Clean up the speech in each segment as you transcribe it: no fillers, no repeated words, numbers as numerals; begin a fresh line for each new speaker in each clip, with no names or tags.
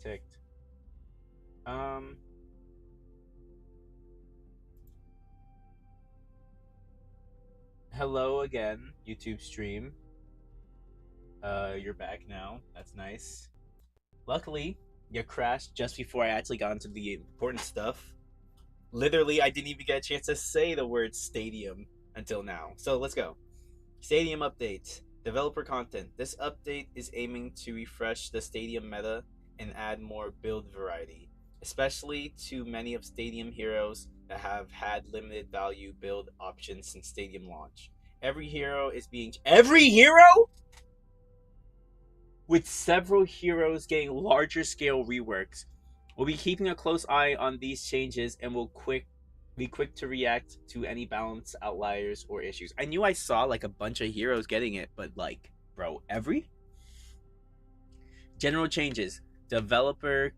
ticked. Um, Hello again, YouTube stream. You're back now. That's nice. Luckily, you crashed just before I actually got into the important stuff. Literally, I didn't even get a chance to say the word stadium until now. So let's go. Stadium update. Developer content. This update is aiming to refresh the stadium meta and add more build variety, especially to many of Stadium heroes that have had limited value build options since Stadium launch. Every hero with several heroes getting larger scale reworks. We'll be keeping a close eye on these changes and will be quick to react to any balance outliers or issues. I knew I saw like a bunch of heroes getting it, but like, bro, every general changes. Developer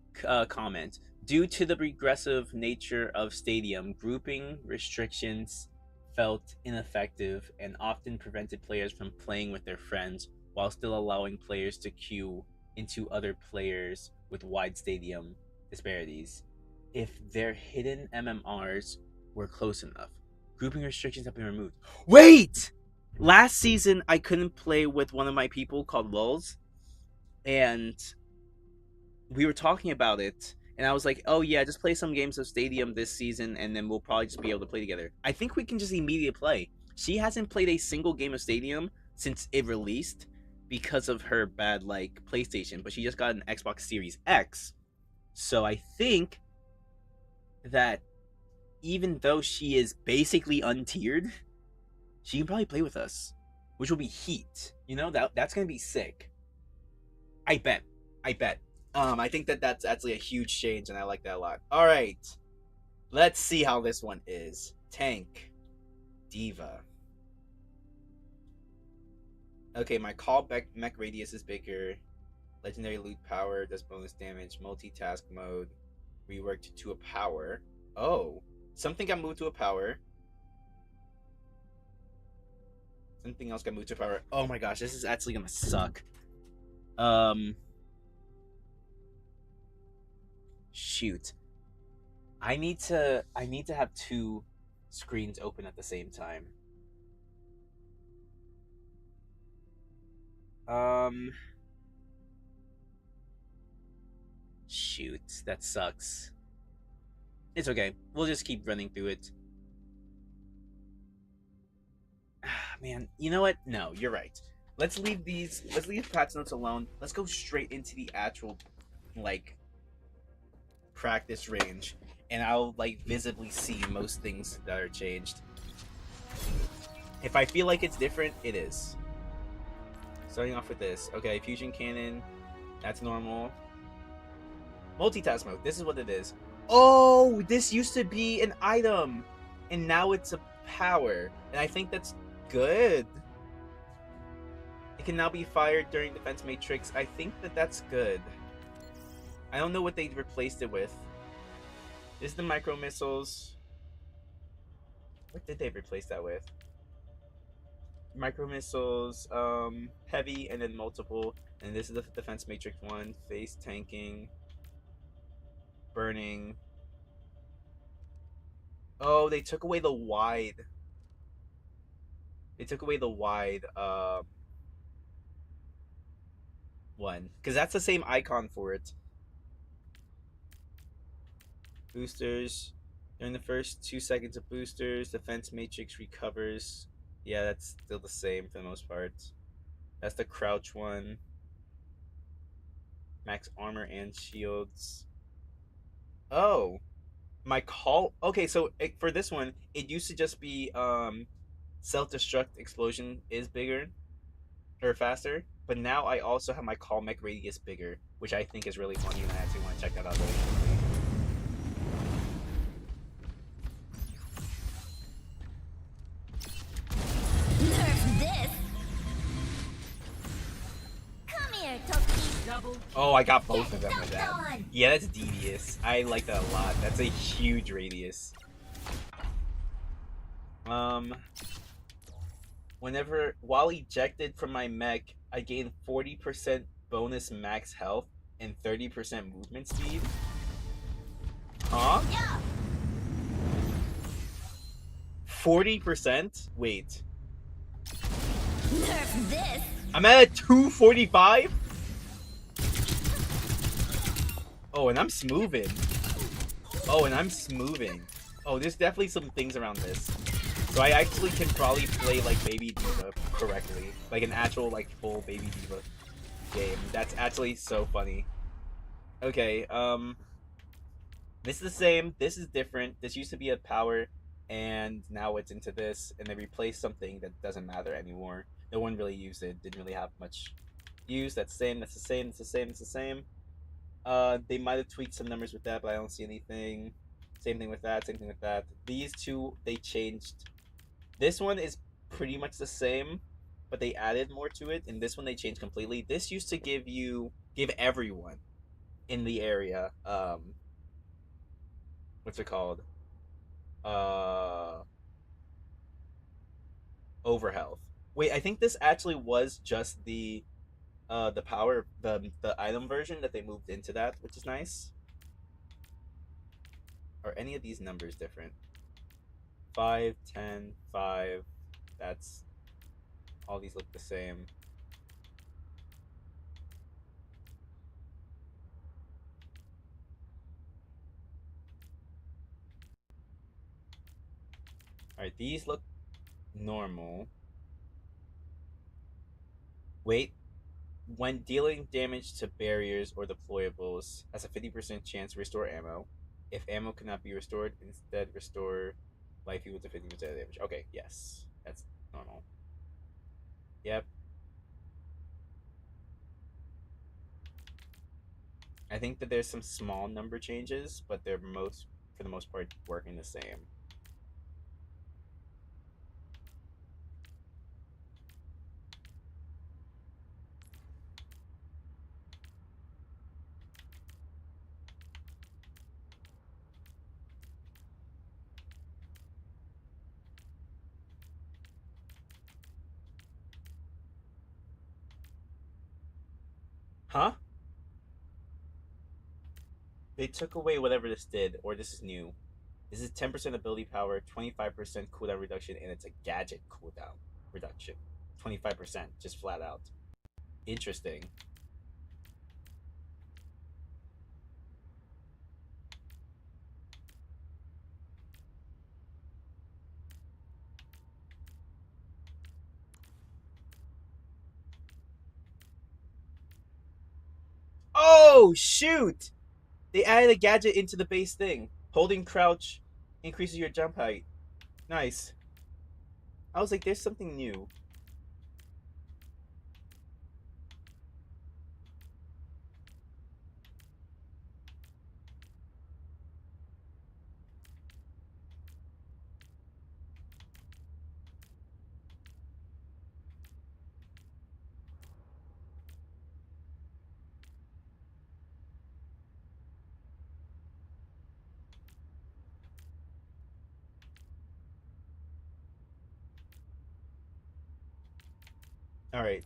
comment. Due to the regressive nature of Stadium, grouping restrictions felt ineffective and often prevented players from playing with their friends while still allowing players to queue into other players with wide stadium disparities. If their hidden MMRs were close enough, grouping restrictions have been removed. Wait! Last season, I couldn't play with one of my people called Lulz, and we were talking about it, and I was like, "Oh yeah, just play some games of Stadium this season, and then we'll probably just be able to play together." I think we can just immediately play. She hasn't played a single game of Stadium since it released because of her bad like PlayStation, but she just got an Xbox Series X. So I think that even though she is basically untiered, she can probably play with us, which will be heat. You know that's gonna be sick. I bet. I bet. I think that's actually a huge change, and I like that a lot. All right, let's see how this one is. Tank, Diva. Okay, my callback mech radius is bigger. Legendary loot power does bonus damage. Multitask mode reworked to a power. Oh, something got moved to a power. Something else got moved to a power. Oh my gosh, this is actually gonna suck. Shoot. I need to have two screens open at the same time. Um Shoot, that sucks. It's okay. We'll just keep running through it. Man, you know what? No, you're right. Let's leave patch notes alone. Let's go straight into the actual like practice range, and I'll like visibly see most things that are changed. If I feel like it's different, it is. Starting off with this. Okay, fusion cannon, that's normal. Multitask mode, this is what it is. Oh, this used to be an item, and now it's a power, and I think that's good. It can now be fired during defense matrix. I think that's good. I don't know what they replaced it with. This is the micro missiles. What did they replace that with? Micro missiles, heavy, and then multiple. And this is the defense matrix one. Face tanking, burning. Oh, they took away the wide. They took away the wide one, because that's the same icon for it. Boosters. During the first 2 seconds of boosters, defense matrix recovers. Yeah, that's still the same for the most part. That's the crouch one. Max armor and shields. Oh, my call. Okay, so for this one, it used to just be self-destruct explosion is bigger or faster, but now I also have my call mech radius bigger, which I think is really funny, and I actually want to check that out really quickly.
Nerf this! Come here, Toki! Double.
Oh, I got both of them with that. Yeah, that's devious. I like that a lot. That's a huge radius. While ejected from my mech, I gain 40% bonus max health and 30% movement speed. Huh?
Yeah.
40%? Wait.
Nerf this.
I'm at a 245? Oh, and I'm smoothing. Oh, and I'm smoothing. Oh, there's definitely some things around this. So I actually can probably play like Baby Diva correctly. Like an actual like full Baby Diva game. That's actually so funny. Okay, this is the same. This is different. This used to be a power, and now it's into this, and they replaced something that doesn't matter anymore. No one really used it. Didn't really have much use. That's the same. That's the same. It's the same. It's the same. They might have tweaked some numbers with that, but I don't see anything. Same thing with that. Same thing with that. These two they changed. This one is pretty much the same, but they added more to it, and this one they changed completely. This used to give everyone in the area what's it called? Uh Overhealth. Wait, I think this actually was just the power the item version that they moved into that, which is nice. Are any of these numbers different? 5, 10, 5. That's all these look the same. Alright, these look normal. Wait, when dealing damage to barriers or deployables, has a 50% chance to restore ammo. If ammo cannot be restored, instead restore life equal to 50% of damage. Okay, yes. That's normal. Yep. I think that there's some small number changes, but they're most, for the most part, working the same. Huh? They took away whatever this did, or this is new. This is 10% ability power, 25% cooldown reduction, and it's a gadget cooldown reduction. 25%, just flat out. Interesting. Oh, shoot! They added a gadget into the base thing. Holding crouch increases your jump height. Nice. I was like, there's something new. All right.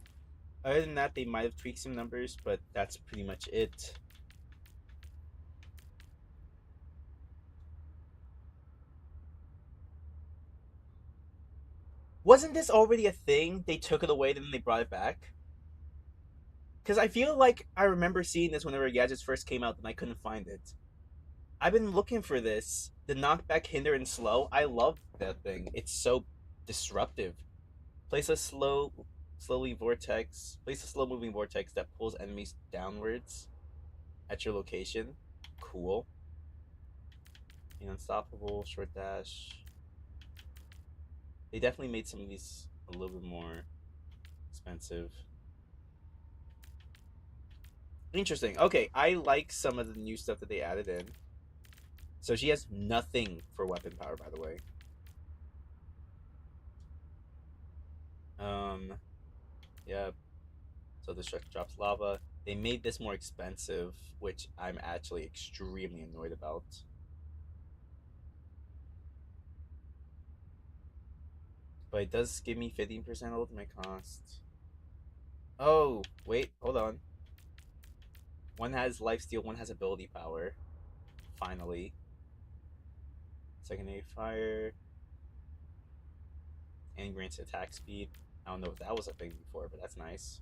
Other than that, they might have tweaked some numbers, but that's pretty much it. Wasn't this already a thing? They took it away, then they brought it back? Because I feel like I remember seeing this whenever gadgets first came out, and I couldn't find it. I've been looking for this. The knockback, hinder, and slow. I love that thing. It's so disruptive. Place a Place a slow moving vortex that pulls enemies downwards at your location. Cool. Unstoppable, short dash. They definitely made some of these a little bit more expensive. Interesting. Okay, I like some of the new stuff that they added in. So she has nothing for weapon power, by the way. Um, yeah. So the structure drops lava. They made this more expensive, which I'm actually extremely annoyed about. But it does give me 15% ultimate cost. Oh, wait, hold on. One has lifesteal, one has ability power. Finally. Secondary fire. And grants attack speed. I don't know if that was a thing before, but that's nice.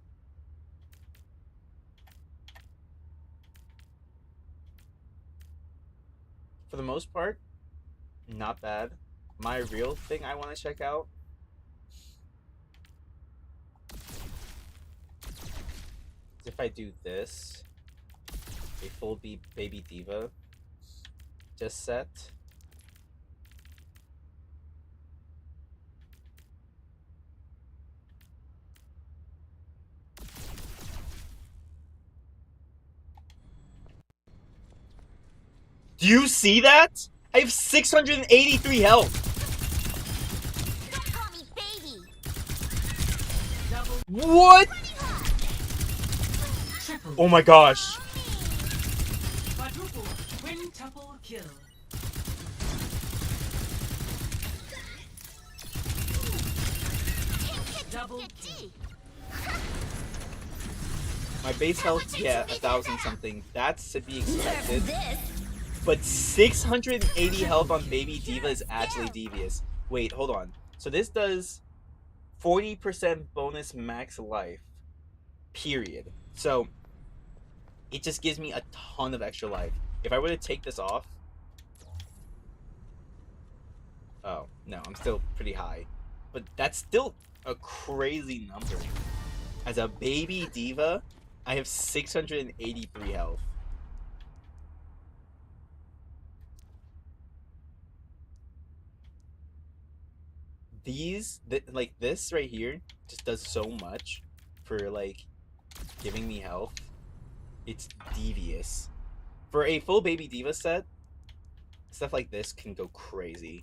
For the most part, not bad. My real thing I want to check out is if I do this, a full baby diva just set. Do you see that? I have 683 health.
Don't call me baby.
What? Oh my gosh.
Quadruple, quintuple kill. Double kill.
My base health, yeah, 1,000 something. That's to be expected.
Nerf this.
But 680 health on Baby Diva is actually devious. Wait, hold on. So this does 40% bonus max life. Period. So it just gives me a ton of extra life. If I were to take this off. Oh, no, I'm still pretty high. But that's still a crazy number. As a Baby Diva, I have 683 health. Like this right here just does so much for like giving me health. It's devious. For a full Baby Diva set, stuff like this can go crazy.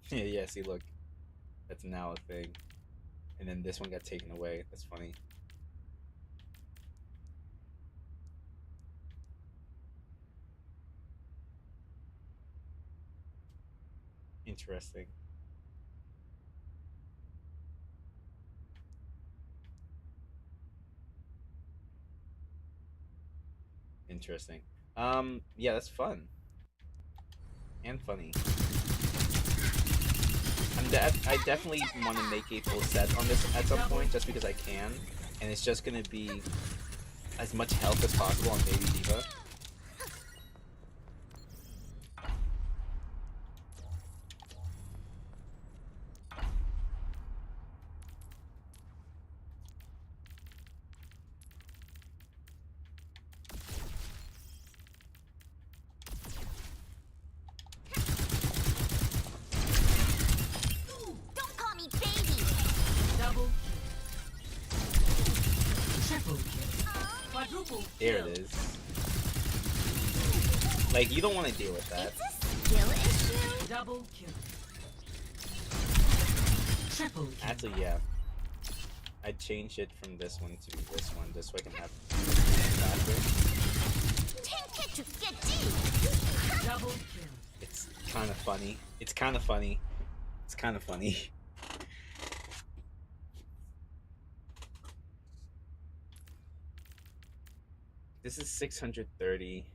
Yeah, see, look. That's now a thing. And then this one got taken away. That's funny. Interesting. Interesting. Yeah, that's fun. And funny. I definitely want to make a full set on this at some point, just because I can. And it's just going to be as much health as possible on Baby Diva.
Don't call me baby.
Double kill. Triple kill. Quadruple
There
kill.
it is. Like, you don't want to deal with that.
It's a skill issue.
Double kill. Triple kill.
Actually, yeah. I'd change it from this one to this one, just so I can have faster.
Double kill.
It's kind of funny. It's kind of funny. It's kind of funny. This is 630.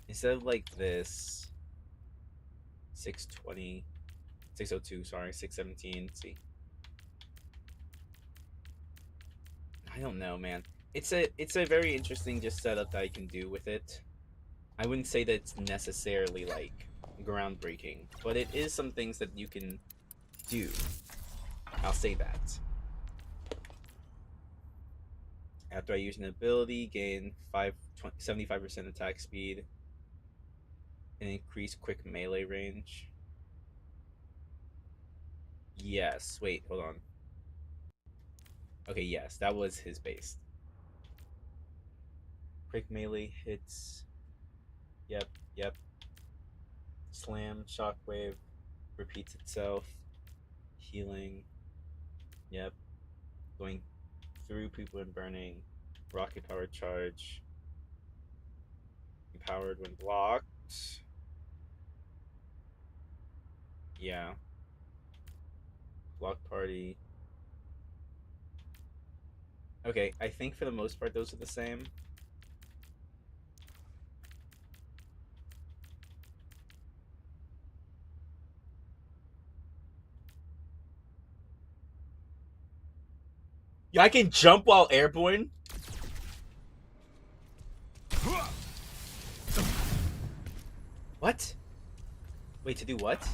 Instead of like this, 620, 602, sorry, 617. See, I don't know, man. It's a very interesting just setup that I can do with it. I wouldn't say that it's necessarily like groundbreaking, but it is some things that you can do. I'll say that. After I use an ability, gain 75% attack speed and increase quick melee range. Yes. Wait, hold on. Okay, yes, that was his base. Quick melee hits. Yep, yep. Slam, shockwave, repeats itself. Healing. Yep. Going through people and burning. Rocket power charge. Empowered when blocked. Yeah. Block Party. Okay, I think for the most part those are the same. Yeah, I can jump while airborne. What? Wait, to do what?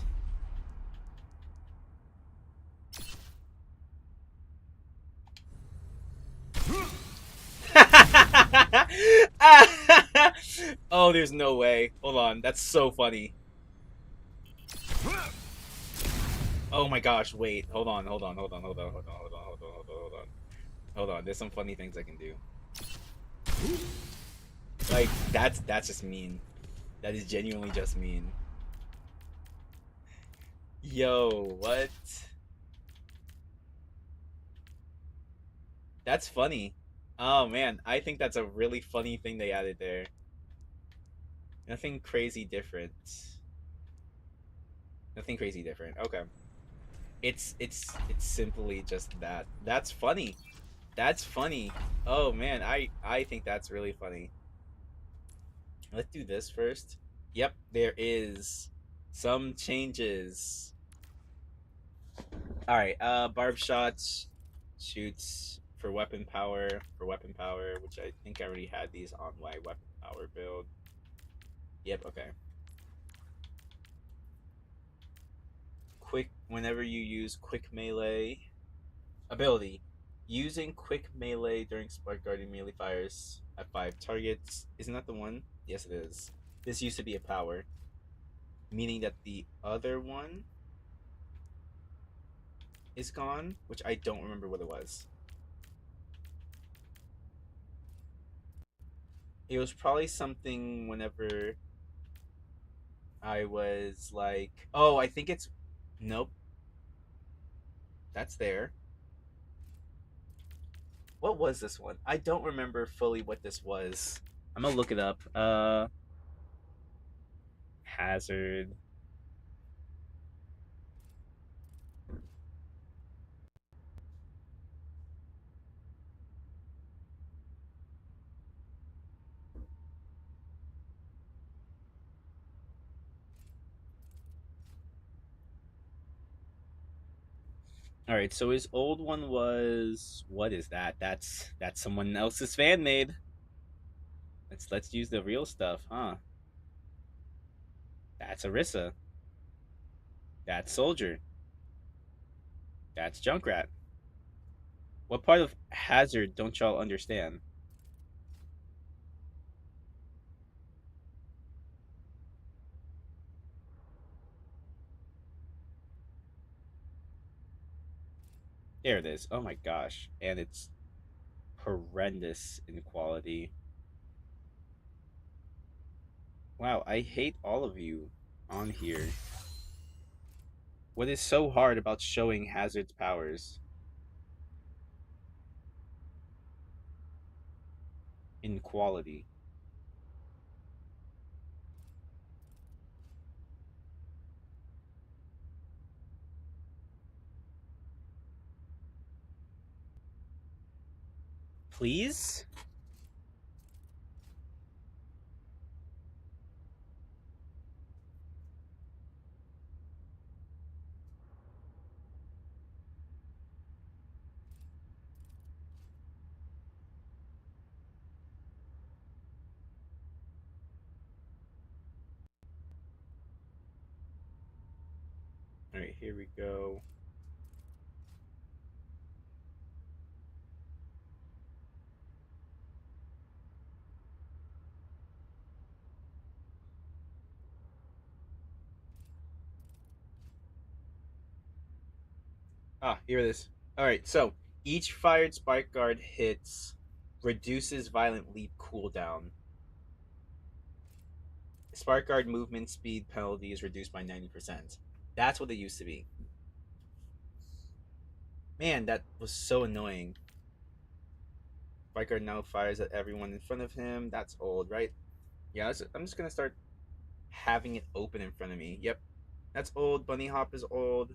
Oh, there's no way. Hold on, that's so funny. Oh my gosh, wait. Hold on. There's some funny things I can do. Like that's just mean. That is genuinely just mean. Yo, what? That's funny. Oh man, I think that's a really funny thing they added there. Nothing crazy different. Nothing crazy different. Okay. It's simply just that. That's funny. That's funny. Oh man, I think that's really funny. Let's do this first. Yep, there is some changes. All right, barb shots shoots for weapon power, which I think I already had these on my weapon power build. Yep, okay. Quick whenever you use quick melee ability. Using quick melee during spark guarding melee fires at 5 targets. Isn't that the one? Yes it is. This used to be a power, meaning that the other one is gone, which I don't remember what it was. It was probably something whenever I was like, oh, I think it's nope, that's there. What was this one? I don't remember fully what this was. I'm gonna look it up. Hazard. All right, so his old one was what is that? That's someone else's fan made. Let's use the real stuff, huh? That's Arissa. That's Soldier. That's Junkrat. What part of Hazard don't y'all understand? There it is. Oh my gosh, and it's horrendous in quality. Wow, I hate all of you on here. What is so hard about showing Hazard's powers in quality? Please? All right, here we go. Ah, here it is. All right, so each fired Spark Guard hits reduces violent leap cooldown. Spark Guard movement speed penalty is reduced by 90%. That's what it used to be. Man, that was so annoying. Spark Guard now fires at everyone in front of him. That's old, right? Yeah, I'm just gonna start having it open in front of me. Yep, that's old. Bunny Hop is old.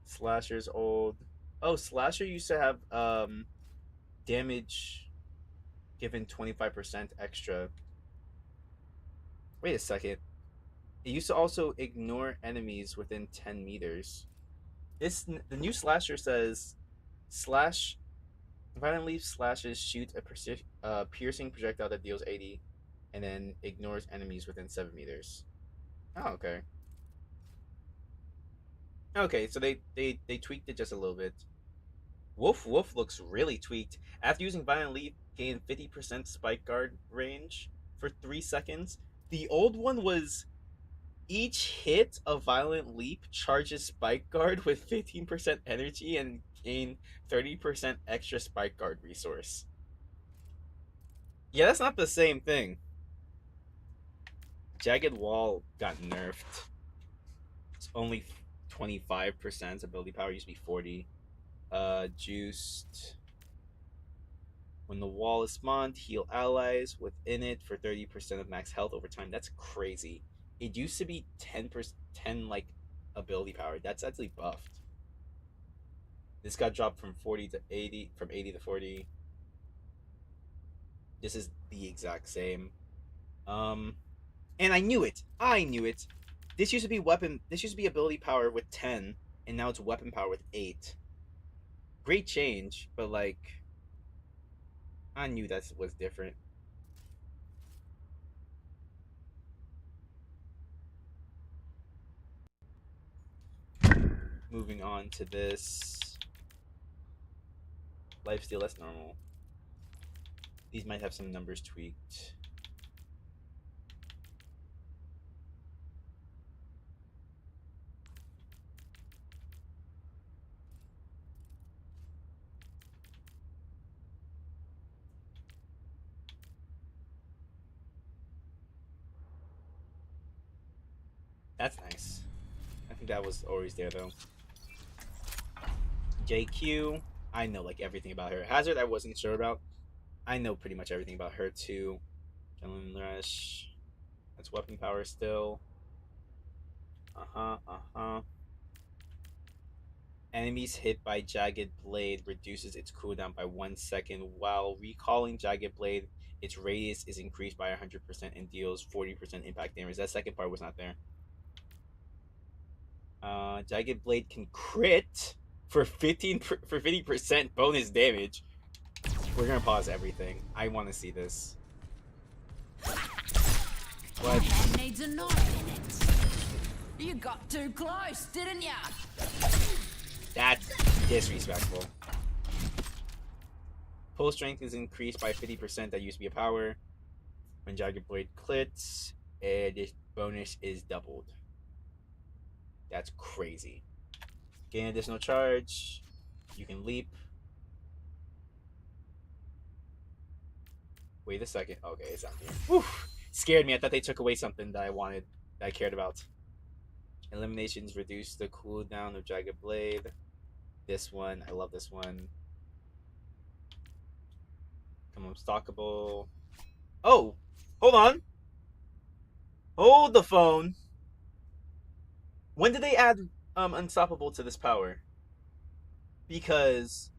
Slasher's old. Oh, Slasher used to have damage given 25% extra. Wait a second. It used to also ignore enemies within 10 meters. The new Slasher says slash Violent Leaf slashes shoot a piercing projectile that deals 80 and then ignores enemies within 7 meters. Oh, okay. Okay, so they tweaked it just a little bit. Woof Woof looks really tweaked. After using Violent Leap, gain 50% spike guard range for 3 seconds. The old one was each hit of Violent Leap charges Spike Guard with 15% energy and gain 30% extra Spike Guard resource. Yeah, that's not the same thing. Jagged Wall got nerfed. It's only 25% ability power, used to be 40. Juiced. When the wall is spawned, heal allies within it for 30% of max health over time. That's crazy. It used to be 10%, 10 like ability power. That's actually buffed. This got dropped from 40 to 80, from 80 to 40. This is the exact same. And I knew it. I knew it. This used to be weapon. This used to be ability power with 10, and now it's weapon power with 8. Great change, but like, I knew that was different. Moving on to this lifesteal. That's normal. These might have some numbers tweaked. That's nice. I think that was always there though. JQ, I know like everything about her. Hazard, I wasn't sure about. I know pretty much everything about her too. Adrenaline Rush. That's weapon power still. Enemies hit by Jagged Blade reduces its cooldown by 1 second. While recalling Jagged Blade, its radius is increased by 100% and deals 40% impact damage. That second part was not there. Jagged Blade can crit for 50% bonus damage. We're gonna pause everything. I want to see this. What?
Head needs a knife in it. You got too close, didn't ya?
That's disrespectful. Pull strength is increased by 50%. That used to be a power. When Jagged Blade clits, this bonus is doubled. That's crazy. Gain additional charge. You can leap. Wait a second. Okay, it's not here. Whew. Scared me. I thought they took away something that I wanted, that I cared about. Eliminations reduce the cooldown of Jagged Blade. This one, I love this one. Come unstockable. Oh, hold on. Hold the phone. When did they add unstoppable to this power? Because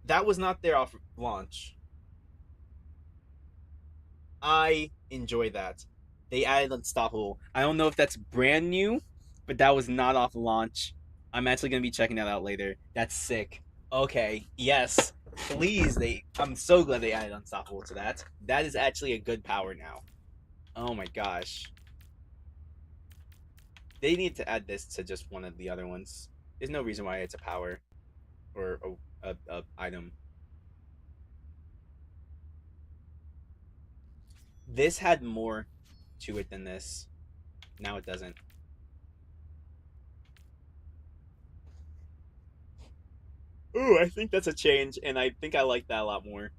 that was not there off launch. I enjoy that. They added unstoppable. I don't know if that's brand new, but that was not off launch. I'm actually gonna be checking that out later. That's sick. Okay, yes. Please, I'm so glad they added unstoppable to that. That is actually a good power now. Oh my gosh. They need to add this to just one of the other ones. There's no reason why it's a power or a item. This had more to it than this. Now it doesn't. Ooh, I think that's a change, and I think I like that a lot more.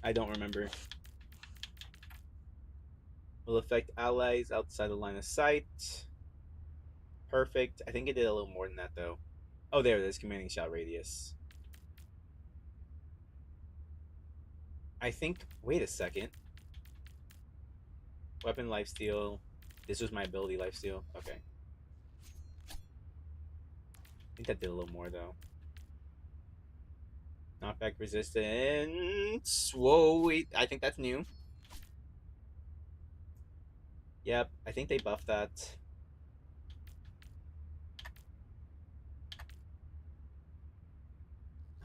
I don't remember. Will affect allies outside the line of sight. Perfect. I think it did a little more than that, though. Oh, there it is. Commanding shot radius. I think... Wait a second. Weapon lifesteal. This was my ability lifesteal. Okay. think that did a little more though. Knockback resistance. Whoa, wait, I think that's new. Yep, I think they buffed that.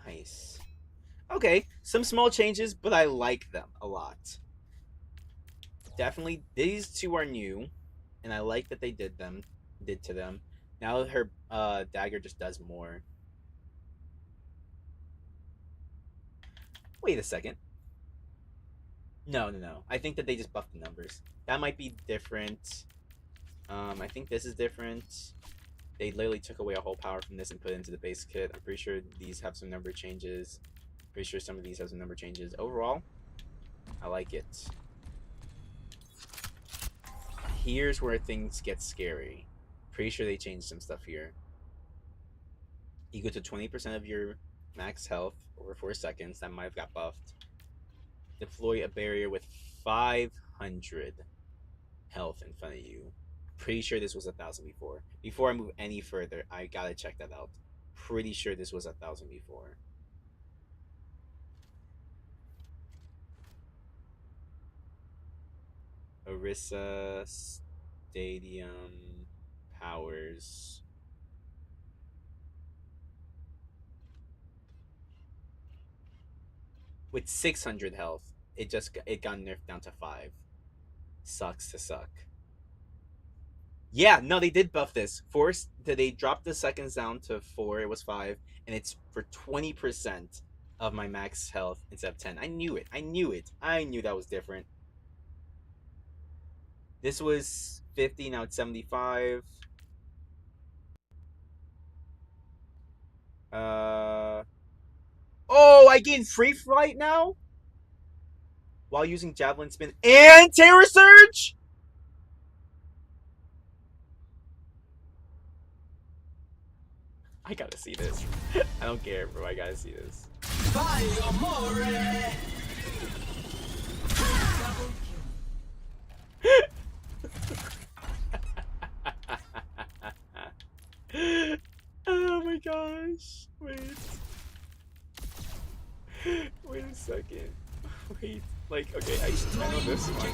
Nice. Okay, some small changes, but I like them a lot. Definitely, these two are new, and I like that they did to them. Now her dagger just does more. Wait a second. No. I think that they just buffed the numbers. That might be different. I think this is different. They literally took away a whole power from this and put it into the base kit. I'm pretty sure these have some number changes. Pretty sure some of these have some number changes. Overall, I like it. Here's where things get scary. Pretty sure they changed some stuff here. You go to 20% of your max health over 4 seconds. That might have got buffed. Deploy a barrier with 500 health in front of you. Pretty sure this was 1,000 before. Before I move any further, I gotta check that out. Pretty sure this was 1,000 before. Orisa Stadium powers. With 600 health, it got nerfed down to 5. Sucks to suck. Yeah, no, they did buff this. They dropped the seconds down to 4. It was 5, and it's for 20% of my max health instead of 10. I knew it. I knew that was different. This was 50, now it's 75. Oh, I gain free flight now while using javelin spin and terror surge. I gotta see this. I don't care, bro. I gotta see this. Oh my gosh. Wait. Wait a second. Wait. Like, okay, I know this one.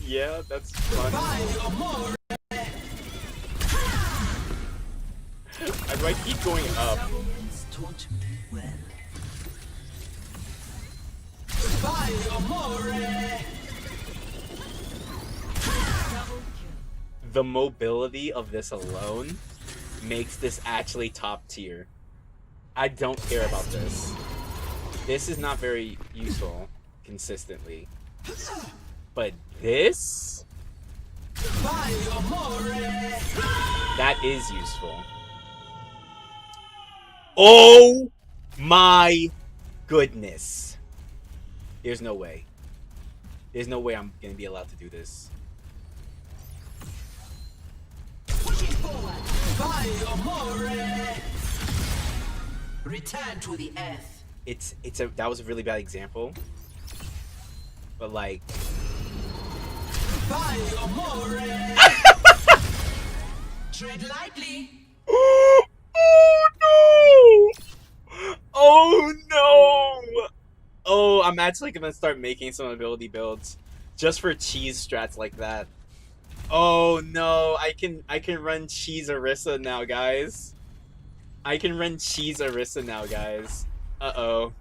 Yeah, that's fun. Do I keep going up? The mobility of this alone makes this actually top tier. I don't care about this. This is not very useful consistently. But this? That is useful. Oh my goodness. There's no way. There's no way I'm gonna be allowed to do this.
Return to the earth.
That was a really bad example. But like
Tread lightly.
Oh no! Oh no! Oh, I'm actually gonna start making some ability builds just for cheese strats like that. Oh no, I can run Cheese Orisa now, guys. I can run Cheese Orisa now, guys. Uh-oh.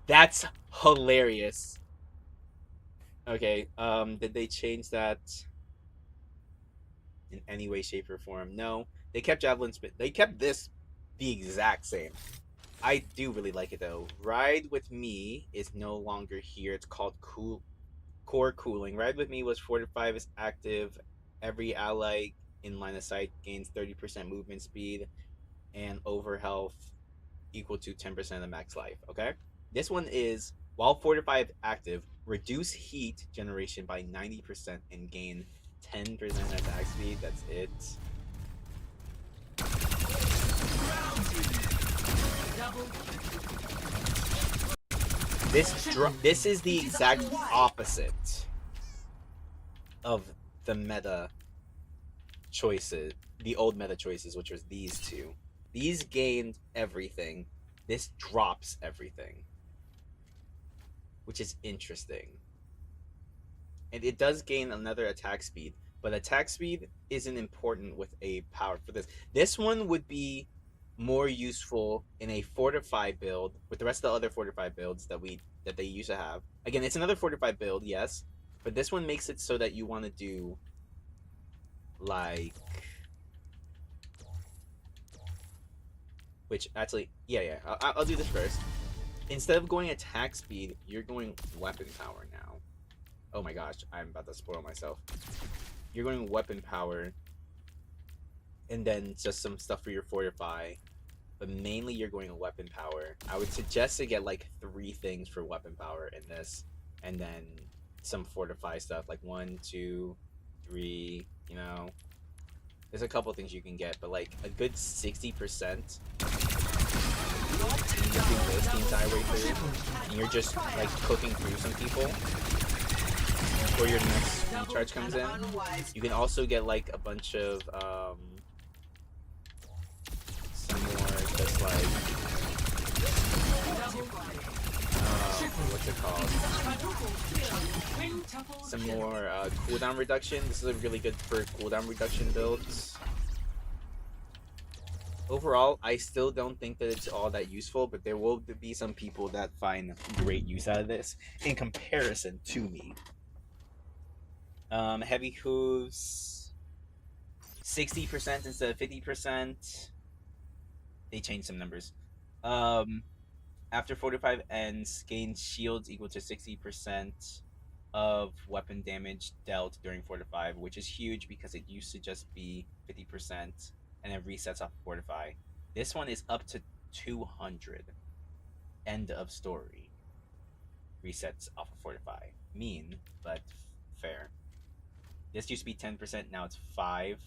That's hilarious. Okay, did they change that in any way, shape, or form? No. They kept Javelin Spin. They kept this the exact same. I do really like it though. Ride with Me is no longer here. It's called Core Cooling. Ride with Me was 4 to 5 is active. Every ally in line of sight gains 30% movement speed and over health equal to 10% of the max life. Okay? This one is while 4 to 5 active, reduce heat generation by 90% and gain 10% attack speed. That's it. This is the exact opposite of the meta choices. the old meta choices, which was these two. These gained everything. This drops everything, which is interesting. And it does gain another attack speed, but attack speed isn't important with a power for this. This one would be more useful in a fortify build with the rest of the other fortify builds that they used to have. Again, it's another fortify build, yes, but this one makes it so that you want to do like, which actually, yeah, I'll do this first. Instead of going attack speed, you're going weapon power now. Oh my gosh, I'm about to spoil myself. You're going weapon power, and then just some stuff for your fortify, but mainly you're going weapon power. I would suggest to get like 3 things for weapon power in this, and then some fortify stuff like 1, 2, 3. You know, there's a couple things you can get, but like a good 60%. You're doing this the entire way through, and you're just like cooking through some people before your next recharge comes in. You can also get like a bunch of some more just like what's it called? Some more cooldown reduction. This is really good for cooldown reduction builds. Overall, I still don't think that it's all that useful, but there will be some people that find great use out of this in comparison to me. Heavy hooves, 60% instead of 50%. They changed some numbers. After 45 ends, gain shields equal to 60% of weapon damage dealt during 45, which is huge because it used to just be 50% and it resets off 45. This one is up to 200. End of story. Resets off of 45. Mean, but fair. This used to be 10%, now it's 5,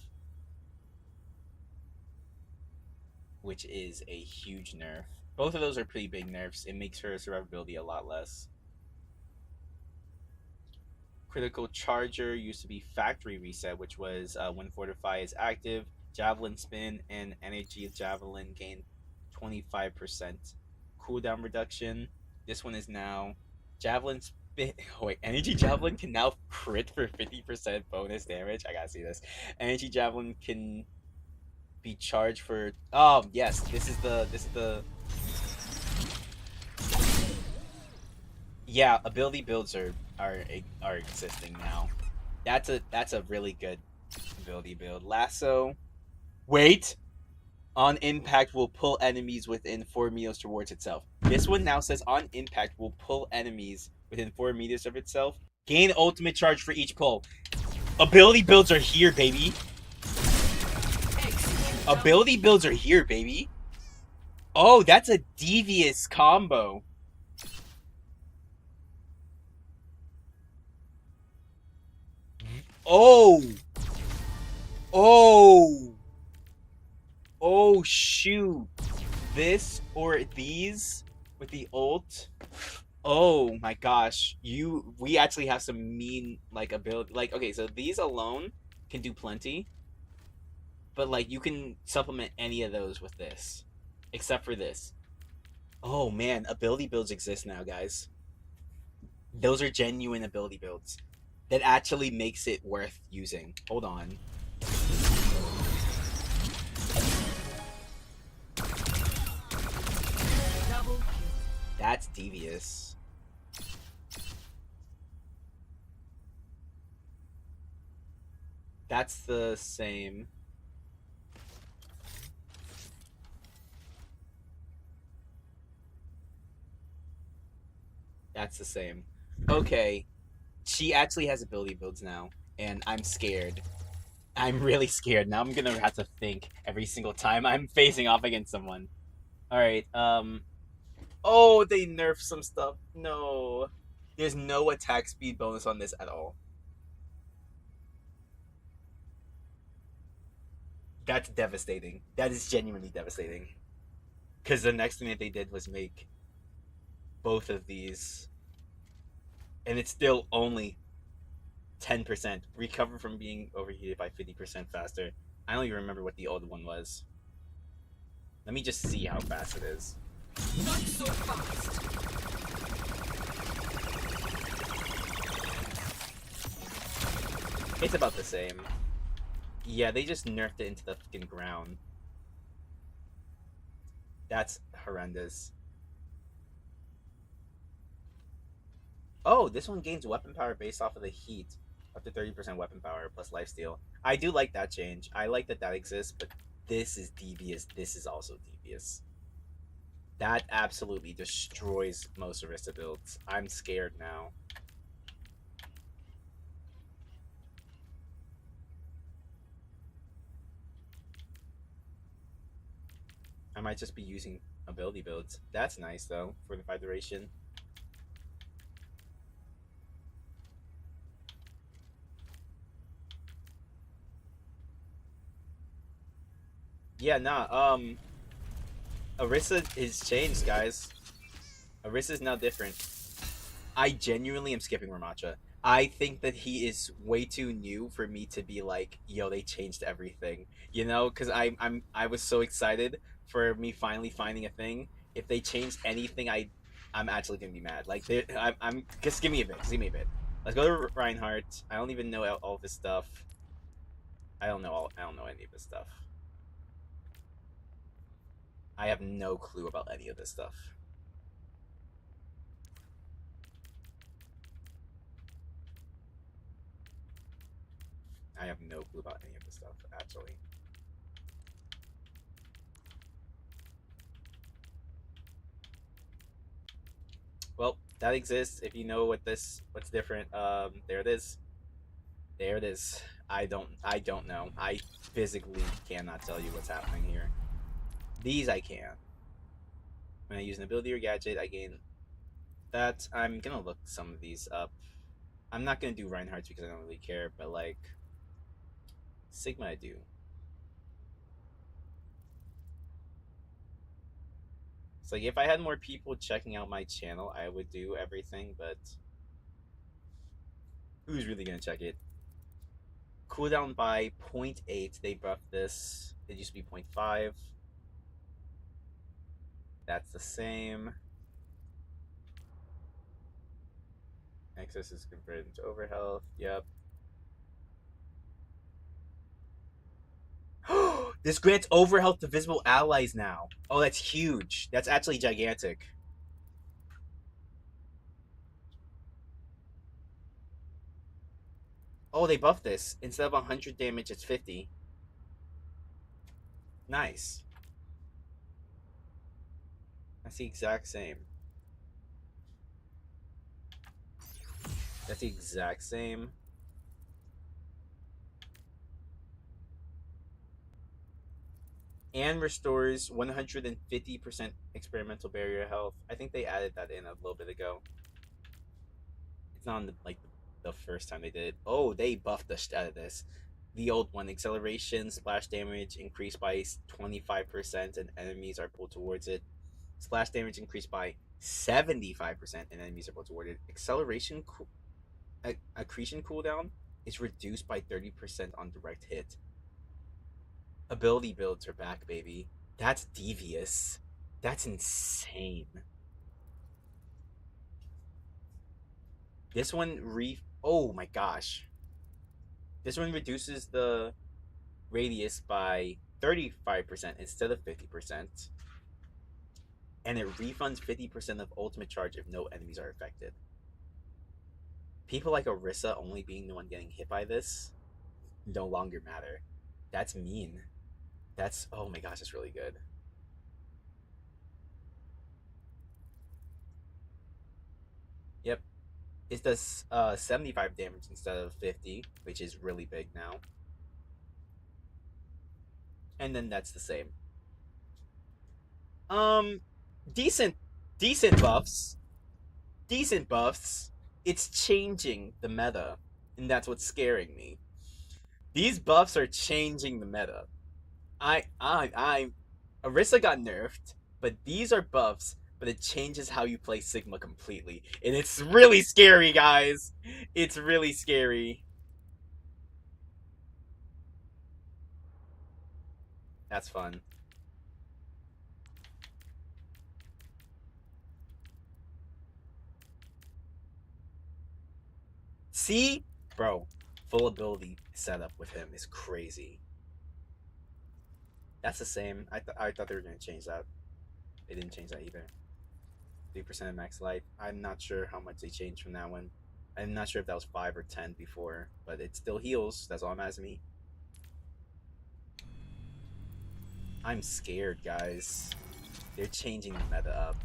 which is a huge nerf. Both of those are pretty big nerfs. It makes her survivability a lot less. Critical Charger used to be factory reset, which was when Fortify is active, Javelin Spin and Energy Javelin gain 25% cooldown reduction. This one is now Javelin Spin. Oh, wait, Energy Javelin can now crit for 50% bonus damage. I gotta see this. Energy Javelin can be charged for. Oh yes, this is the. Yeah, ability builds are existing now. That's a really good ability build. Lasso. Wait. On impact will pull enemies within 4 meters towards itself. This one now says on impact will pull enemies within 4 meters of itself. Gain ultimate charge for each pull. Ability builds are here, baby. Ability builds are here, baby. Oh, that's a devious combo. Oh. Oh. Oh, shoot. This or these with the ult. Oh my gosh. We actually have some mean like ability. Like, okay, so these alone can do plenty. But like you can supplement any of those with this. Except for this. Oh man, ability builds exist now, guys. Those are genuine ability builds. That actually makes it worth using. Hold on. That's devious. That's the same. That's the same. Okay. She actually has ability builds now, and I'm scared. I'm really scared. Now I'm gonna have to think every single time I'm facing off against someone. Alright, oh, they nerfed some stuff. No. There's no attack speed bonus on this at all. That's devastating. That is genuinely devastating. Because the next thing that they did was make both of these, and it's still only 10%. Recover from being overheated by 50% faster. I don't even remember what the old one was. Let me just see how fast it is.
Not so fast.
It's about the same. Yeah, they just nerfed it into the fucking ground. That's horrendous. Oh, this one gains weapon power based off of the heat. Up to 30% weapon power plus lifesteal. I do like that change. I like that that exists, but this is devious. This is also devious. That absolutely destroys most Arista builds. I'm scared now. I might just be using ability builds. That's nice though for the 5 duration. Yeah, nah. Arissa is changed, guys. Arissa is now different. I genuinely am skipping Ramacha. I think that he is way too new for me to be like, yo, they changed everything. You know, because I was so excited for me finally finding a thing. If they changed anything, I'm actually gonna be mad. Like, I'm just give me a bit. Just give me a bit. Let's go to Reinhardt. I don't even know all of his stuff. I don't know any of his stuff. I have no clue about any of this stuff. I have no clue about any of this stuff, actually. Well, that exists. If you know what's different, there it is. There it is. I don't know. I physically cannot tell you what's happening here. These I can. When I use an ability or gadget, I gain that. I'm gonna look some of these up. I'm not gonna do Reinhardt's because I don't really care, but like Sigma I do. It's like if I had more people checking out my channel, I would do everything, but who's really gonna check it? Cooldown by 0.8. They buffed this. It used to be 0.5. That's the same. Excess is converted into overhealth. Yep. This grants overhealth to visible allies now. Oh, that's huge. That's actually gigantic. Oh, they buffed this. Instead of 100 damage, it's 50. Nice. That's the exact same. That's the exact same. And restores 150% experimental barrier health. I think they added that in a little bit ago. It's not on the first time they did it. Oh, they buffed the shit out of this. The old one, acceleration, splash damage increased by 25% and enemies are pulled towards it. Splash damage increased by 75% and enemies are pulled toward it. Accretion cooldown is reduced by 30% on direct hit. Ability builds are back, baby. That's devious. That's insane. This one oh my gosh. This one reduces the radius by 35% instead of 50%. And it refunds 50% of ultimate charge if no enemies are affected. People like Orisa only being the one getting hit by this no longer matter. That's mean. That's, oh my gosh, that's really good. Yep. It does 75 damage instead of 50, which is really big now. And then that's the same. Um, decent, decent buffs. Decent buffs. It's changing the meta, and that's what's scaring me. These buffs are changing the meta. Orisa got nerfed, but these are buffs, but it changes how you play Sigma completely. And it's really scary, guys. It's really scary. That's fun. See, bro, full ability setup with him is crazy. That's the same. I thought they were gonna change that. They didn't change that either. 3% of max life. I'm not sure how much they changed from that one. I'm not sure if that was 5 or 10 before, but it still heals. That's all I'm asking me. I'm scared, guys. They're changing the meta up.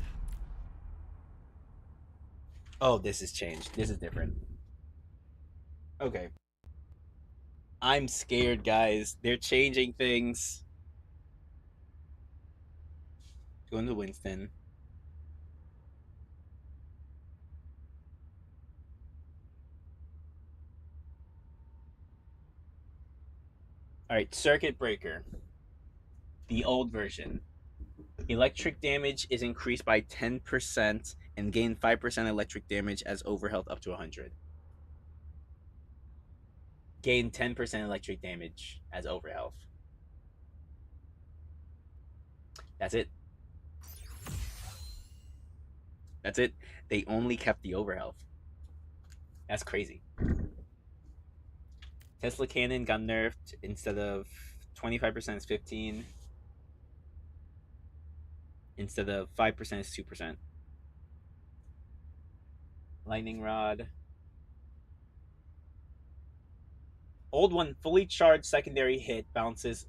Oh, this has changed. This is different. Okay. I'm scared, guys. They're changing things. Going to Winston. All right, Circuit Breaker. The old version. Electric damage is increased by 10% and gain 5% electric damage as overhealth up to 100. Gain 10% electric damage as overhealth. That's it. That's it. They only kept the overhealth. That's crazy. Tesla Cannon got nerfed. Instead of 25% is 15. Instead of 5% is 2%. Lightning Rod. Old one, fully charged secondary hit bounces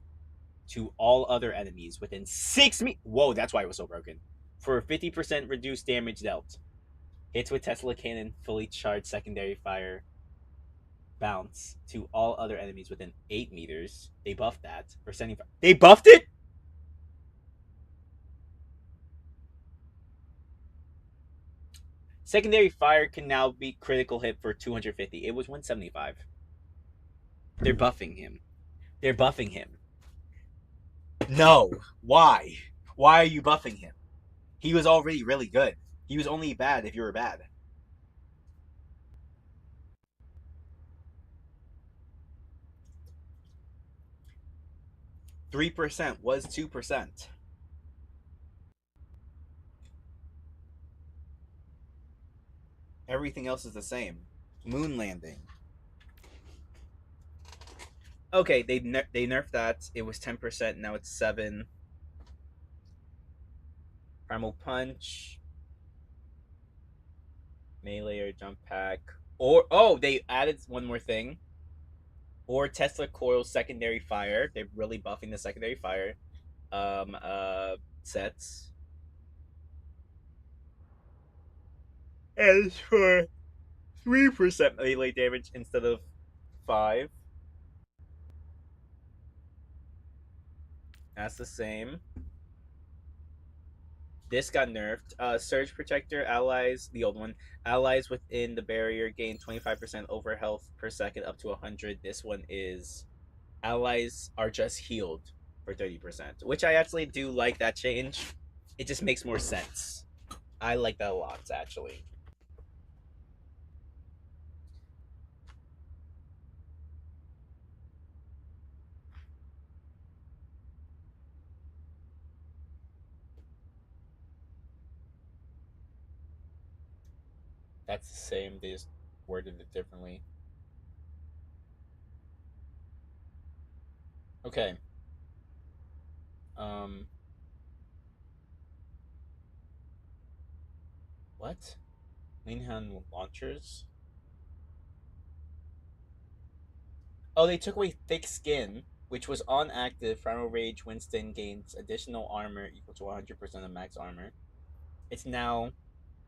to all other enemies within 6 Whoa, that's why it was so broken. For 50% reduced damage dealt. Hits with Tesla Cannon, fully charged secondary fire bounce to all other enemies within 8 meters. They buffed that for 75. They buffed it? Secondary fire can now be critical hit for 250. It was 175. They're buffing him. They're buffing him. No. Why? Why are you buffing him? He was already really good. He was only bad if you were bad. 3% was 2%. Everything else is the same. Moon landing. Okay, they nerfed that. It was 10%. Now it's 7. Primal punch. Melee or jump pack. Or they added one more thing. Or Tesla coil secondary fire. They're really buffing the secondary fire sets. And for 3% melee damage instead of 5. That's the same. This got nerfed. Surge Protector allies, the old one, allies within the barrier gain 25% over health per second up to 100. This one is allies are just healed for 30%, which I actually do like that change. It just makes more sense. I like that a lot, actually. That's the same. They just worded it differently. Okay. Um. What? Lean launchers? Oh, they took away thick skin, which was on active. Primal Rage Winston gains additional armor equal to 100% of max armor. It's now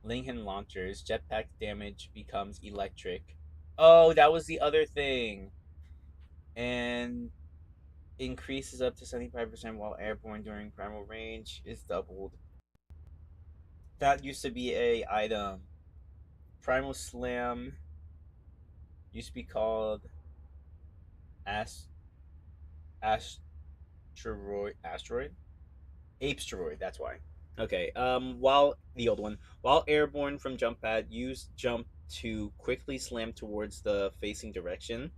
Lincoln launchers. Jetpack damage becomes electric. Oh, that was the other thing. And increases up to 75% while airborne during primal range is doubled. That used to be a item. Primal Slam used to be called Ast- Asteroid? Apesteroid, that's why. Okay. While the old one, while airborne from jump pad, use jump to quickly slam towards the facing direction.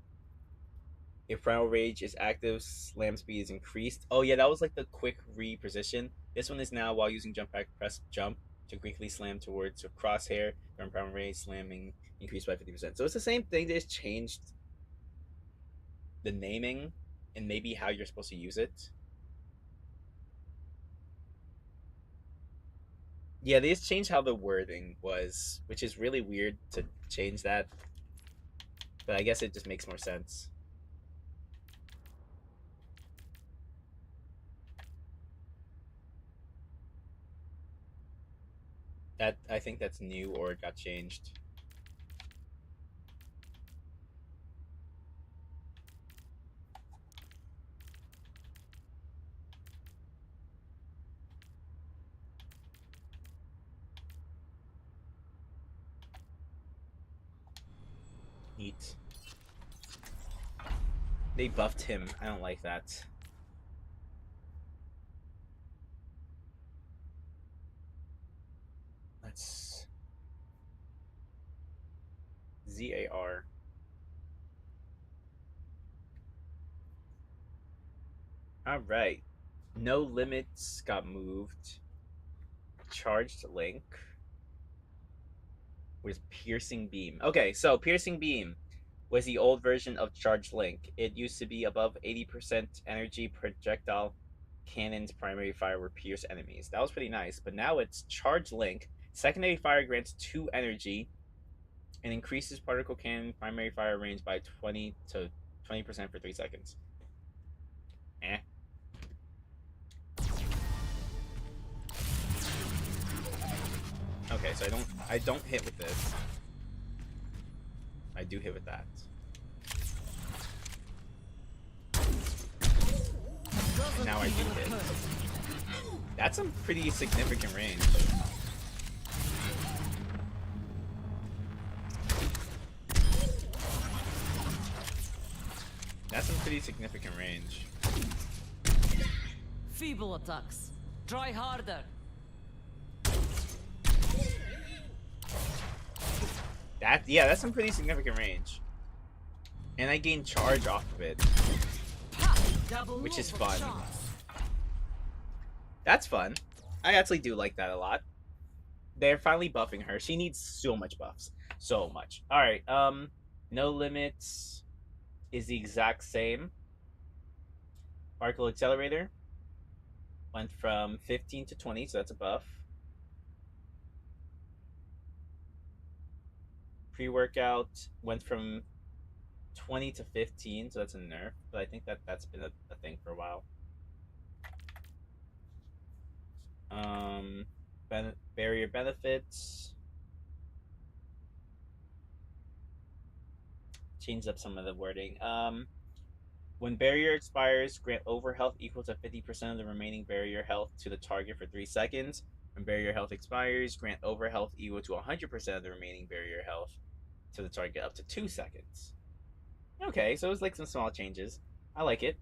If Primal Rage is active, slam speed is increased. Oh yeah, that was like the quick reposition. This one is now while using jump back, press jump to quickly slam towards a crosshair. During Primal Rage, slamming increased by 50%. So it's the same thing. They just changed the naming and maybe how you're supposed to use it. Yeah, they just changed how the wording was, which is really weird to change that. But I guess it just makes more sense. That I think that's new or it got changed. Neat. They buffed him. I don't like that. Let's ZAR. All right. No limits got moved. Charged link was piercing beam. Okay, so piercing beam was the old version of charged link. It used to be above 80% energy projectile cannon's primary fire would pierce enemies. That was pretty nice, but now it's charged link. Secondary fire grants 2 energy and increases particle cannon primary fire range by 20 to 20% for 3 seconds. Eh. Okay, so I don't hit with this. I do hit with that. And now I do hit. That's a pretty significant range. That's some pretty significant range.
Feeble attacks. Try harder.
That's some pretty significant range. And I gain charge off of it, which is fun. That's fun. I actually do like that a lot. They're finally buffing her. She needs so much buffs. So much. Alright, no limits is the exact same. Particle accelerator went from 15 to 20, so that's a buff. Pre-workout went from 20 to 15, so that's a nerf, but I think that's been a thing for a while. Barrier benefits. Change up some of the wording. When barrier expires, grant overhealth equal to 50% of the remaining barrier health to the target for 3 seconds. When barrier health expires, grant overhealth equal to 100% of the remaining barrier health to the target up to 2 seconds. Okay, so it's like some small changes. I like it.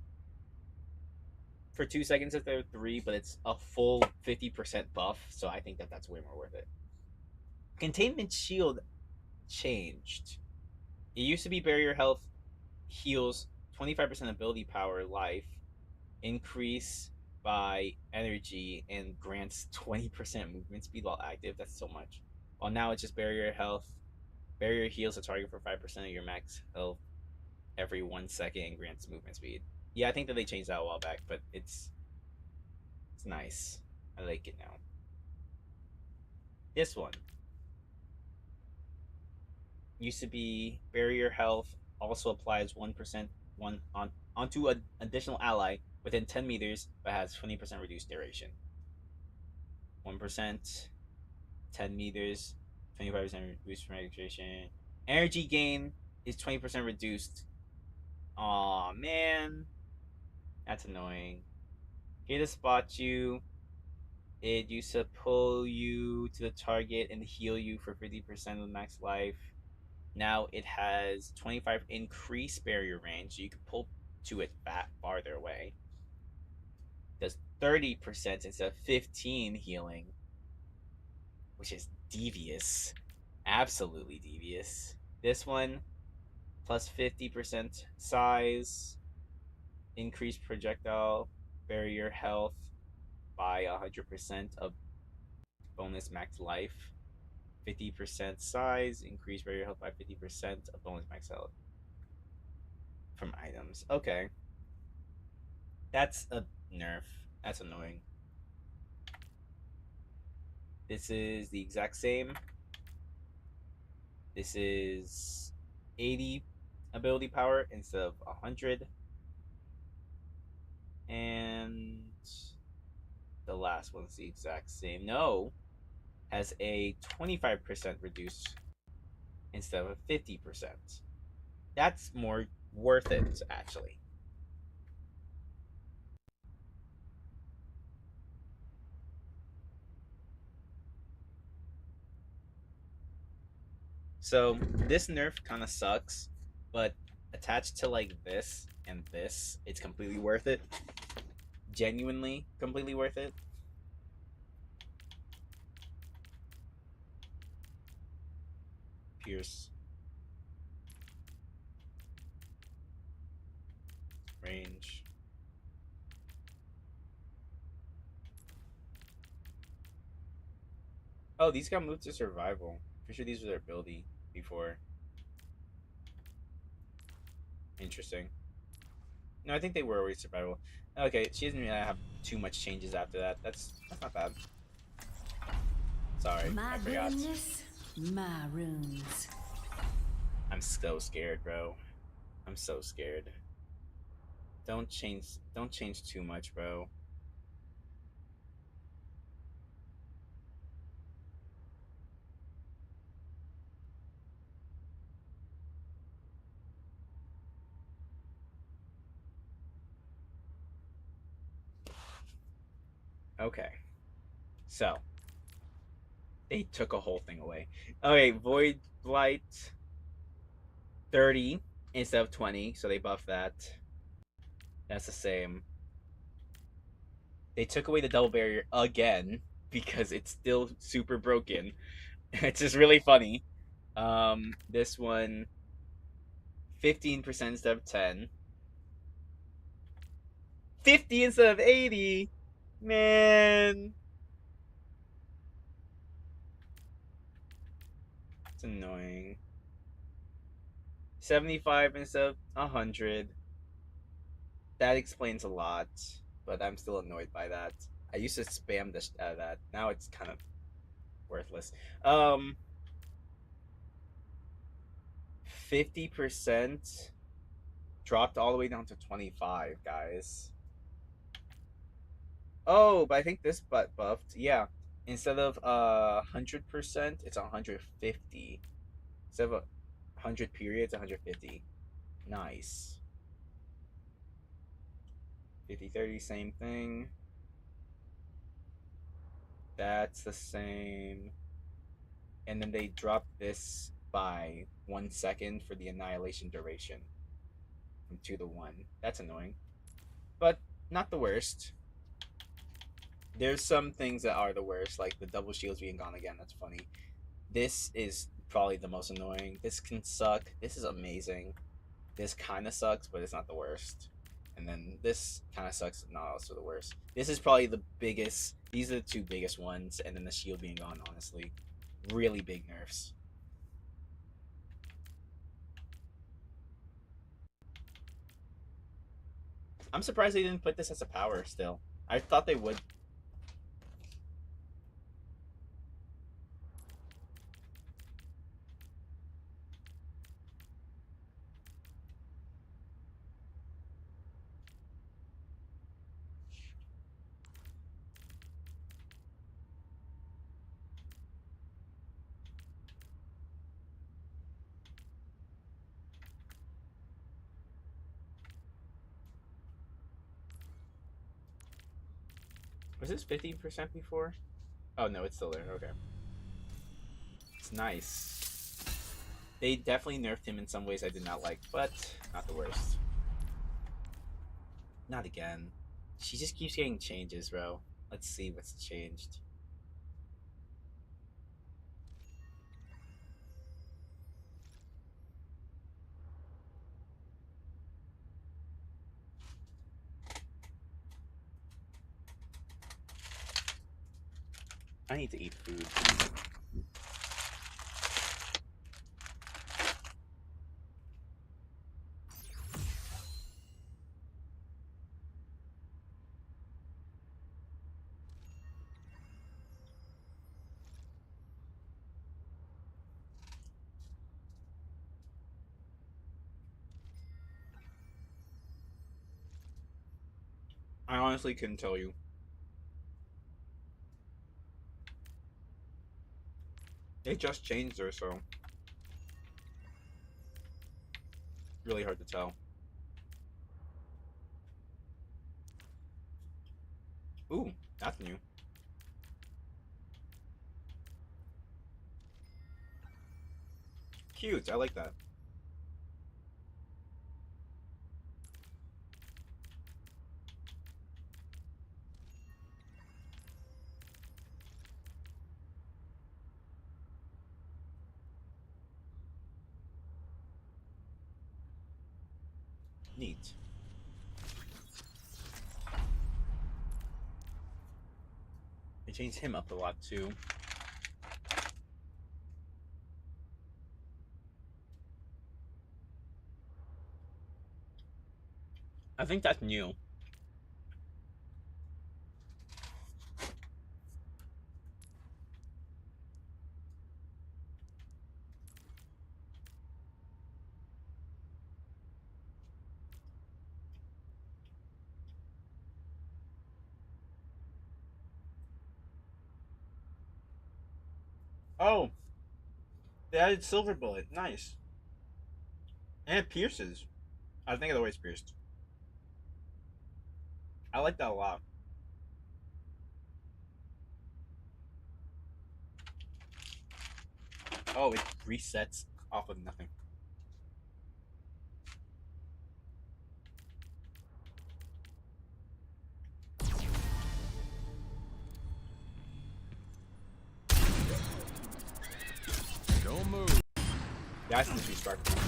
For 2 seconds if they're 3, but it's a full 50% buff, so I think that's way more worth it. Containment shield changed. It used to be barrier health heals 25% ability power life, increase by energy, and grants 20% movement speed while active. That's so much. Well, now it's just barrier health. Barrier heals a target for 5% of your max health every 1 second and grants movement speed. Yeah, I think that they changed that a while back, but it's nice. I like it now. This one used to be barrier health also applies 1% onto an additional ally within 10 meters, but has 20% reduced duration. 1%, 10 meters, 25% reduced registration. Energy gain is 20% reduced. Aw, man. That's annoying. Here to spot you. It used to pull you to the target and heal you for 50% of the max life. Now it has 25 increased barrier range, so you can pull to it farther away. It does 30% instead of 15 healing, which is devious. Absolutely devious. This one plus 50% size, increased projectile barrier health by 100% of bonus max life. 50% size, increased barrier health by 50% of bonus max health from items. Okay. That's a nerf. That's annoying. This is the exact same. This is 80 ability power instead of 100. And the last one's the exact same. No, has a 25% reduced instead of a 50%. That's more worth it, actually. So this nerf kind of sucks, but attached to like this and this, it's completely worth it. Genuinely, completely worth it. Pierce, range. Oh, these got moved to survival. Pretty sure these were their ability before. Interesting. No, I think they were always survival. Okay, she doesn't really have too much changes after that. That's not bad. Sorry,
My
I forgot.
goodness, my runes.
I'm so scared, bro. I'm so scared. Don't change too much, bro. Okay. So, they took a whole thing away. Okay, Void Blight 30 instead of 20, so they buffed that. That's the same. They took away the double barrier again because it's still super broken. It's just really funny. This one 15% instead of 10. 50 instead of 80. Man, it's annoying. 75 instead of 100. That explains a lot, but I'm still annoyed by that. I used to spam this that. Now it's kind of worthless. 50% dropped all the way down to 25, guys. Oh, but I think this butt buffed. Yeah. Instead of 100%, it's 150. Instead of 100 periods, 150. Nice. 50/30, same thing. That's the same. And then they dropped this by 1 second for the annihilation duration from 2 to 1. That's annoying. But not the worst. There's some things that are the worst, like the double shields being gone again. That's funny. This is probably the most annoying. This can suck. This is amazing. This kind of sucks, but it's not the worst. And then this kind of sucks, not also the worst. This is probably the biggest. These are the two biggest ones, and then the shield being gone. Honestly, really big nerfs. I'm surprised they didn't put this as a power. Still, I thought they would. Was this 50% before? Oh no, it's still there. Okay, it's nice. They definitely nerfed him in some ways I did not like, but not the worst. Not again. She just keeps getting changes, bro. Let's see what's changed. I need to eat food. I honestly couldn't tell you. They just changed her, so really hard to tell. Ooh, that's new. Cute. I like that. Neat. They changed him up a lot too. I think that's new. Oh, they added Silver Bullet. Nice. And it pierces. I think it always pierced. I like that a lot. Oh, it resets off of nothing.
Don't move.
That's disrespectful.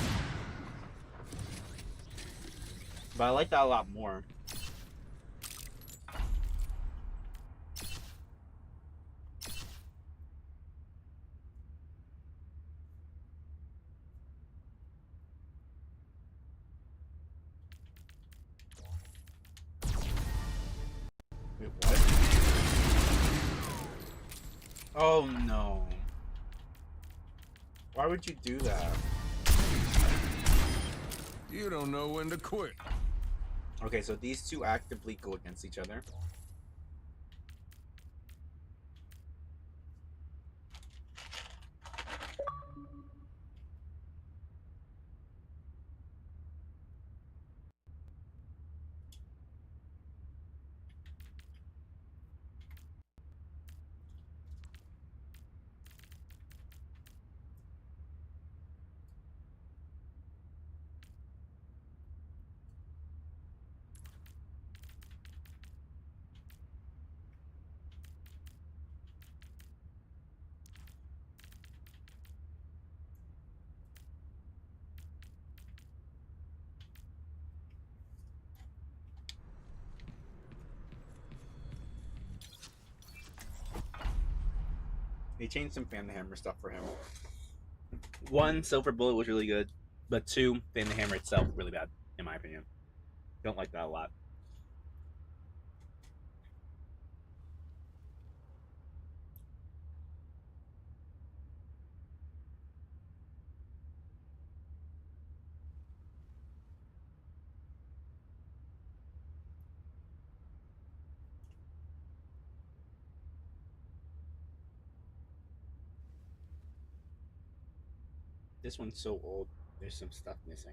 But I like that a lot more. Wait, what? Oh no. Why would you do that?
You don't know when to quit.
Okay, so these two actively go against each other. They changed some Fan the Hammer stuff for him. One, Silver Bullet was really good, but two, Fan the Hammer itself really bad, in my opinion. Don't like that a lot. This one's so old. There's some stuff missing.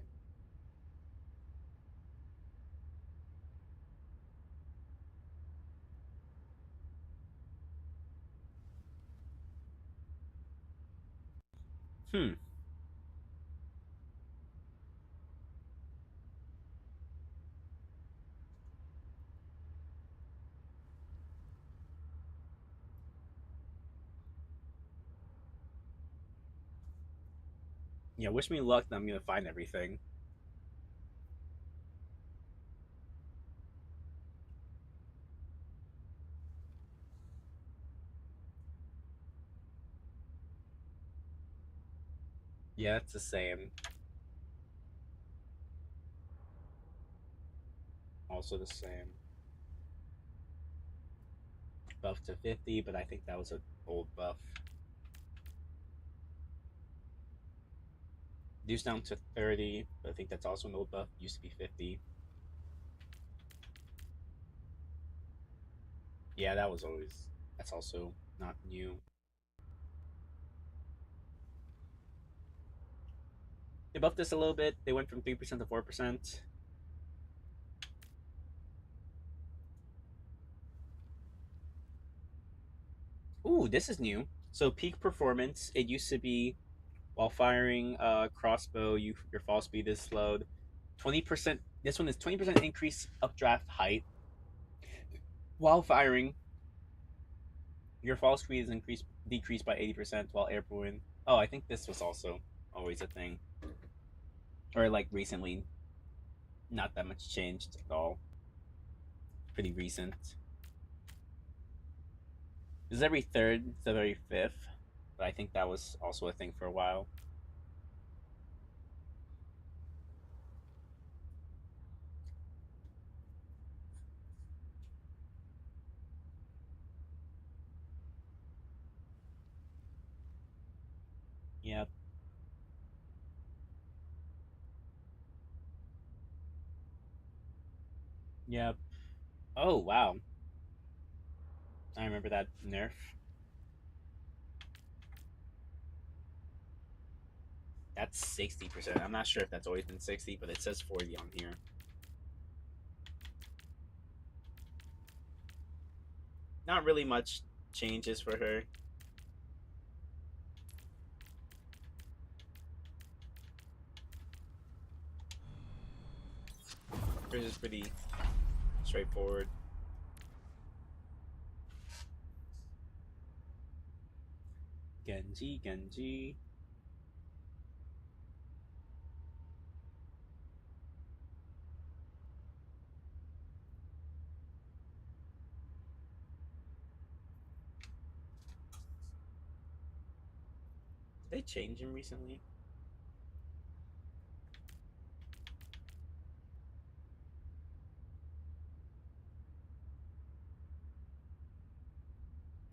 Hmm. Yeah, wish me luck that I'm gonna find everything. Yeah, it's the same. Also the same. Buff to 50, but I think that was an old buff. Deuce down to 30, but I think that's also an old buff. Used to be 50. Yeah, that was always. That's also not new. They buffed this a little bit. They went from 3% to 4%. Ooh, this is new. So peak performance, it used to be while firing a crossbow, your fall speed is slowed. 20%. This one is 20% increase updraft height. While firing, your fall speed is decreased by 80% while airborne. Oh, I think this was also always a thing, or like recently, not that much changed at all. Pretty recent. This is every third, it's every fifth, but I think that was also a thing for a while. Yep, yep. Oh wow, I remember that nerf. That's 60%. I'm not sure if that's always been 60, but it says 40 on here. Not really much changes for her. Hers is pretty straightforward. Genji, Genji. Did they change him recently?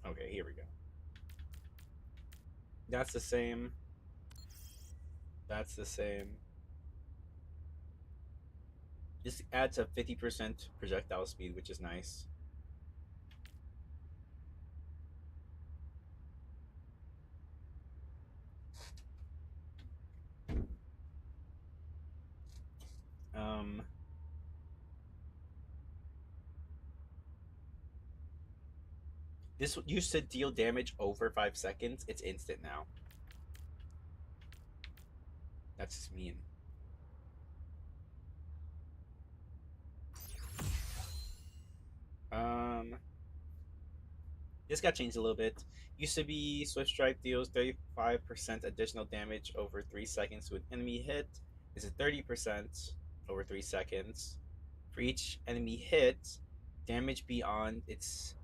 Okay, here we go. That's the same. That's the same. This adds a 50% projectile speed, which is nice. Um, this used to deal damage over 5 seconds. It's instant now. That's just mean. Um, this got changed a little bit. Used to be Swift Strike deals 35% additional damage over 3 seconds to an enemy hit. This is 30% over 3 seconds. For each enemy hit, damage beyond its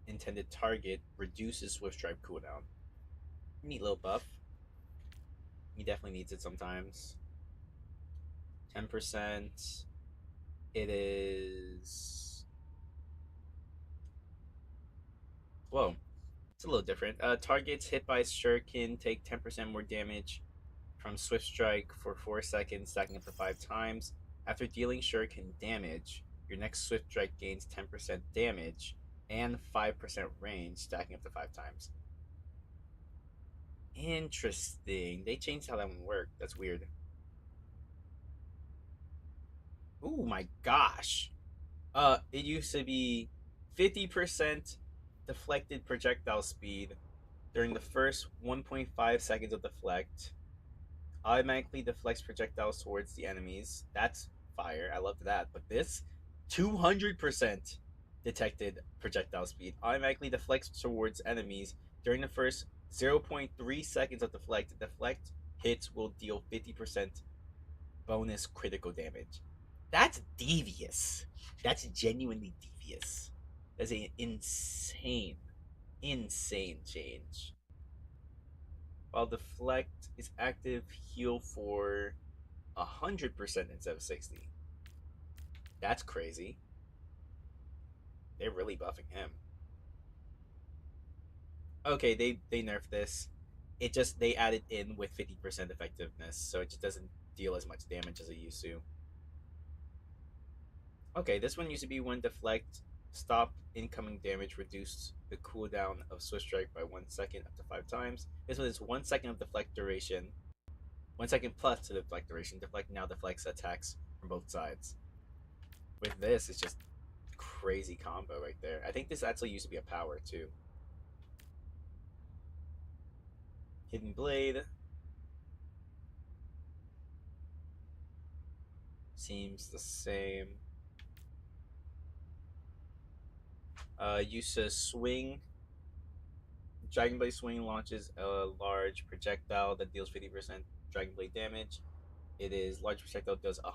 intended target reduces Swift Strike cooldown. Neat little buff. He definitely needs it sometimes. 10%. It is. Whoa. It's a little different. Targets hit by Shuriken take 10% more damage from Swift Strike for 4 seconds, stacking up to 5 times. After dealing Shuriken damage, your next Swift Strike gains 10% damage and 5% range, stacking up to 5 times. Interesting. They changed how that one worked. That's weird. Oh my gosh. It used to be 50% deflected projectile speed during the first 1.5 seconds of deflect. Automatically deflects projectiles towards the enemies. That's fire. I loved that. But this 200% detected projectile speed automatically deflects towards enemies during the first zero point 0.3 seconds of deflect. Deflect hits will deal 50% bonus critical damage. That's devious. That's genuinely devious. That's an insane, insane change. while deflect is active heal for 100% instead of 60. That's crazy. They're really buffing him. Okay, they nerfed this. It just they added in with 50% effectiveness, so it just doesn't deal as much damage as it used to. Okay, this one used to be when deflect stop incoming damage, reduced the cooldown of Swift Strike by 1 second up to 5 times. This one is 1 second of deflect duration, 1 second plus to deflect duration. Deflect now deflects attacks from both sides. With this, it's just crazy combo right there. I think this actually used to be a power too. Hidden Blade seems the same. Use a swing. Dragon Blade Swing launches a large projectile that deals 50% Dragon Blade damage. It is large projectile does 100